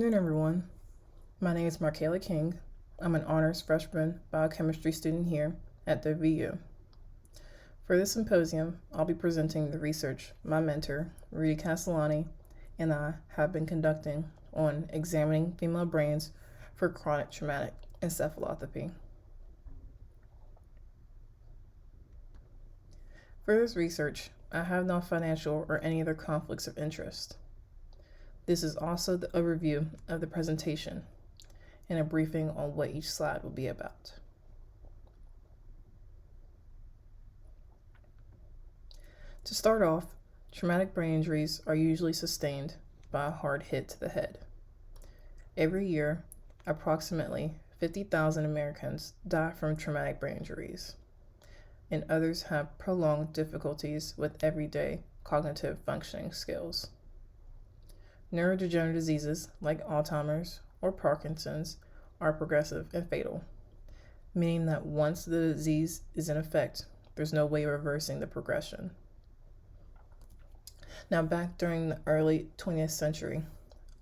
Good afternoon, everyone. My name is Michaela King. I'm an honors freshman biochemistry student here at the VU. For this symposium, I'll be presenting the research my mentor, Rudy Castellani, and I have been conducting on examining female brains for chronic traumatic encephalopathy. For this research, I have no financial or any other conflicts of interest. This is also the overview of the presentation and a briefing on what each slide will be about. To start off, traumatic brain injuries are usually sustained by a hard hit to the head. Every year, approximately 50,000 Americans die from traumatic brain injuries, and others have prolonged difficulties with everyday cognitive functioning skills. Neurodegenerative diseases like Alzheimer's or Parkinson's are progressive and fatal, meaning that once the disease is in effect, there's no way of reversing the progression. Now, back during the early 20th century,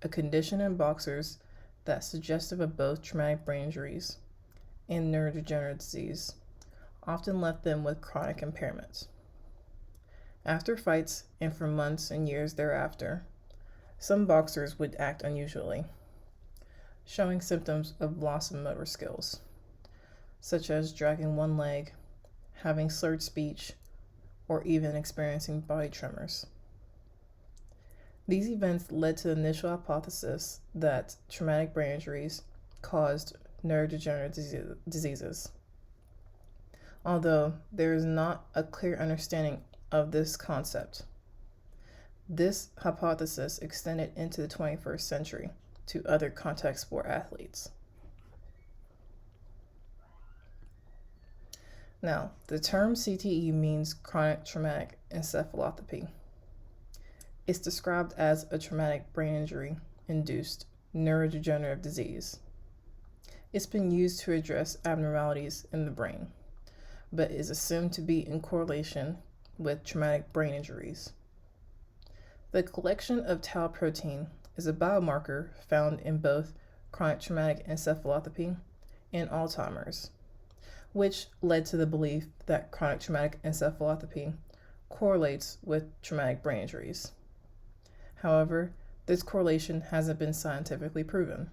a condition in boxers that's suggestive of both traumatic brain injuries and neurodegenerative disease often left them with chronic impairments. After fights and for months and years thereafter, some boxers would act unusually, showing symptoms of loss of motor skills, such as dragging one leg, having slurred speech, or even experiencing body tremors. These events led to the initial hypothesis that traumatic brain injuries caused neurodegenerative diseases, although there is not a clear understanding of this concept. This hypothesis extended into the 21st century to other contact sport athletes. Now, the term CTE means chronic traumatic encephalopathy. It's described as a traumatic brain injury induced neurodegenerative disease. It's been used to address abnormalities in the brain, but is assumed to be in correlation with traumatic brain injuries. The collection of tau protein is a biomarker found in both chronic traumatic encephalopathy and Alzheimer's, which led to the belief that chronic traumatic encephalopathy correlates with traumatic brain injuries. However, this correlation hasn't been scientifically proven.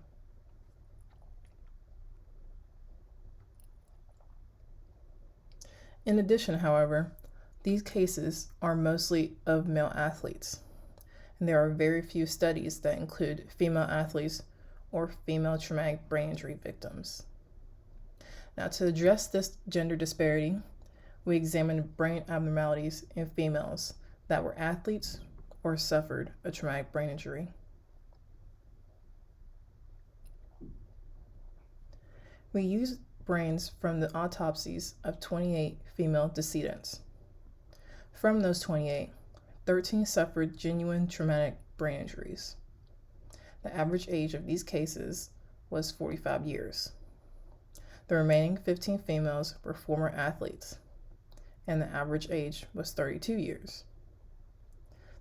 In addition, however, these cases are mostly of male athletes, and there are very few studies that include female athletes or female traumatic brain injury victims. Now, to address this gender disparity, we examined brain abnormalities in females that were athletes or suffered a traumatic brain injury. We used brains from the autopsies of 28 female decedents. From those 28, 13 suffered genuine traumatic brain injuries. The average age of these cases was 45 years. The remaining 15 females were former athletes, and the average age was 32 years.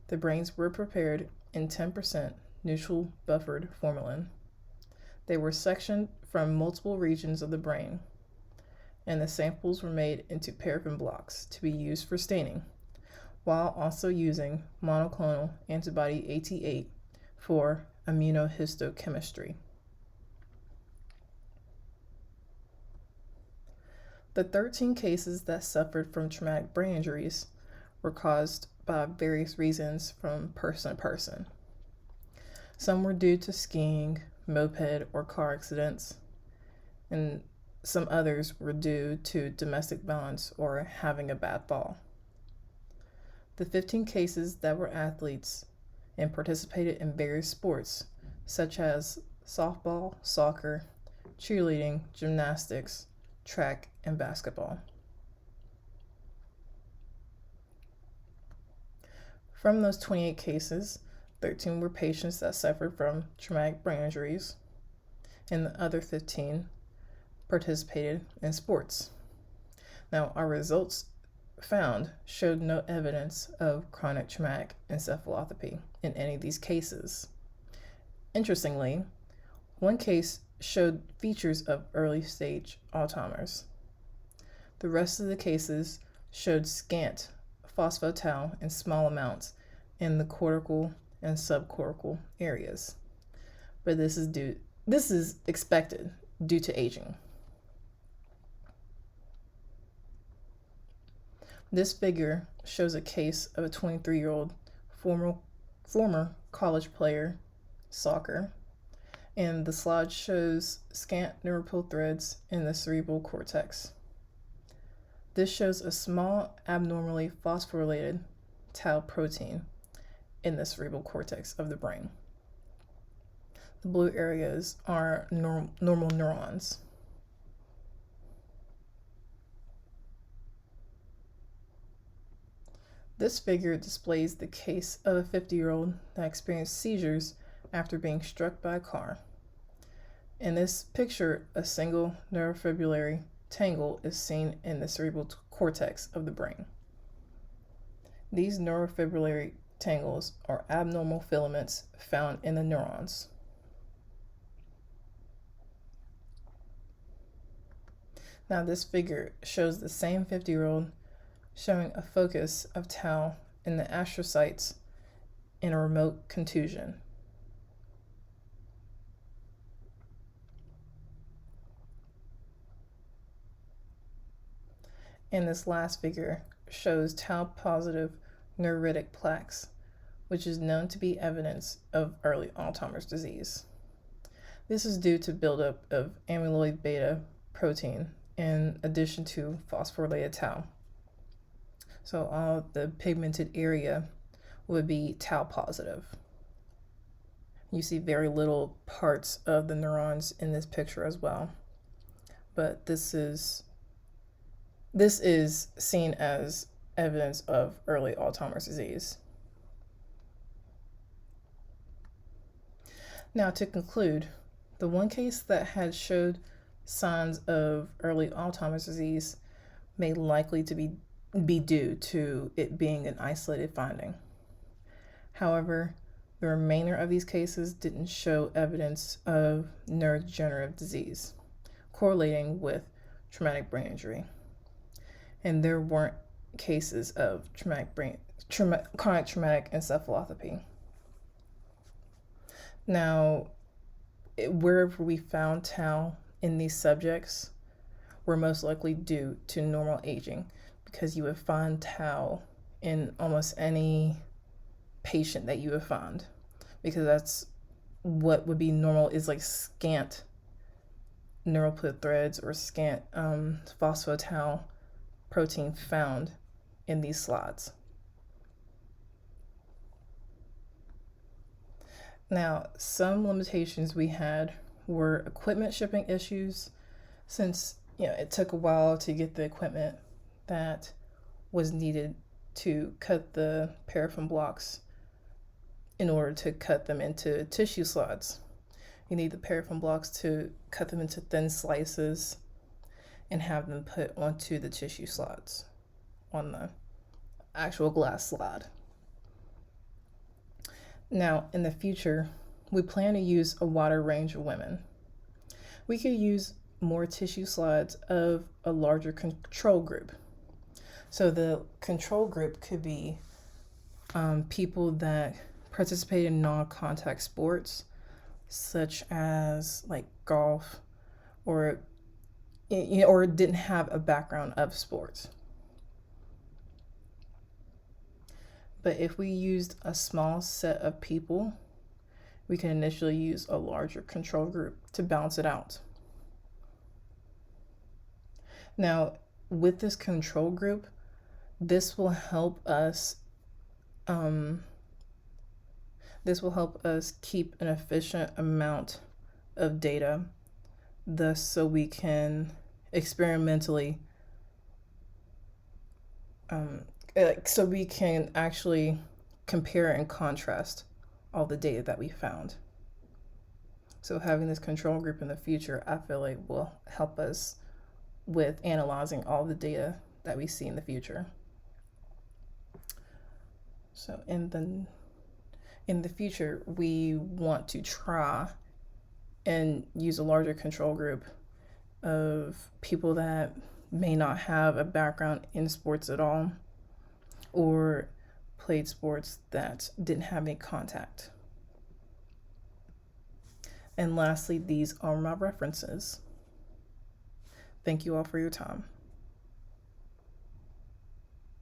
The brains were prepared in 10% neutral buffered formalin. They were sectioned from multiple regions of the brain, and the samples were made into paraffin blocks to be used for staining, while also using monoclonal antibody AT8 for immunohistochemistry. The 13 cases that suffered from traumatic brain injuries were caused by various reasons from person to person. Some were due to skiing, moped, or car accidents, and some others were due to domestic violence or having a bad fall. The 15 cases that were athletes and participated in various sports, such as softball, soccer, cheerleading, gymnastics, track, and basketball. From those 28 cases, 13 were patients that suffered from traumatic brain injuries, and the other 15 participated in sports. Now, our results found showed no evidence of chronic traumatic encephalopathy in any of these cases. Interestingly, One case showed features of early stage Alzheimer's. The rest of the cases showed scant phospho-tau in small amounts in the cortical and subcortical areas. But this is expected due to aging. This figure shows a case of a 23-year-old former college player, soccer, and the slide shows scant neural threads in the cerebral cortex. This shows a small abnormally phosphorylated tau protein in the cerebral cortex of the brain. The blue areas are normal neurons. This figure displays the case of a 50-year-old that experienced seizures after being struck by a car. In this picture, a single neurofibrillary tangle is seen in the cerebral cortex of the brain. These neurofibrillary tangles are abnormal filaments found in the neurons. Now this figure shows the same 50-year-old showing a focus of tau in the astrocytes in a remote contusion. And this last figure shows tau-positive neuritic plaques, which is known to be evidence of early Alzheimer's disease. This is due to buildup of amyloid beta protein in addition to phosphorylated tau. So all the pigmented area would be tau positive. You see very little parts of the neurons in this picture as well. But this is seen as evidence of early Alzheimer's disease. Now to conclude, the one case that had showed signs of early Alzheimer's disease may likely to be due to it being an isolated finding. However, the remainder of these cases didn't show evidence of neurodegenerative disease correlating with traumatic brain injury. And there weren't cases of chronic traumatic encephalopathy. Now, wherever we found tau in these subjects were most likely due to normal aging, because you would find tau in almost any patient that you would find, because that's what would be normal, is like scant neural threads or scant phospho-tau protein found in these slots. Now, some limitations we had were equipment shipping issues, since it took a while to get the equipment that was needed to cut the paraffin blocks in order to cut them into tissue slots. You need the paraffin blocks to cut them into thin slices and have them put onto the tissue slots on the actual glass slide. Now, in the future, we plan to use a wider range of women. We could use more tissue slides of a larger control group. So the control group could be people that participate in non-contact sports, such as like golf, or didn't have a background of sports. But if we used a small set of people, we can initially use a larger control group to balance it out. Now, with this control group, this will help us keep an efficient amount of data, thus so we can experimentally so we can actually compare and contrast all the data that we found. So having this control group in the future, I feel like will help us with analyzing all the data that we see in the future. So in the future, we want to try and use a larger control group of people that may not have a background in sports at all or played sports that didn't have any contact. And lastly, these are my references. Thank you all for your time.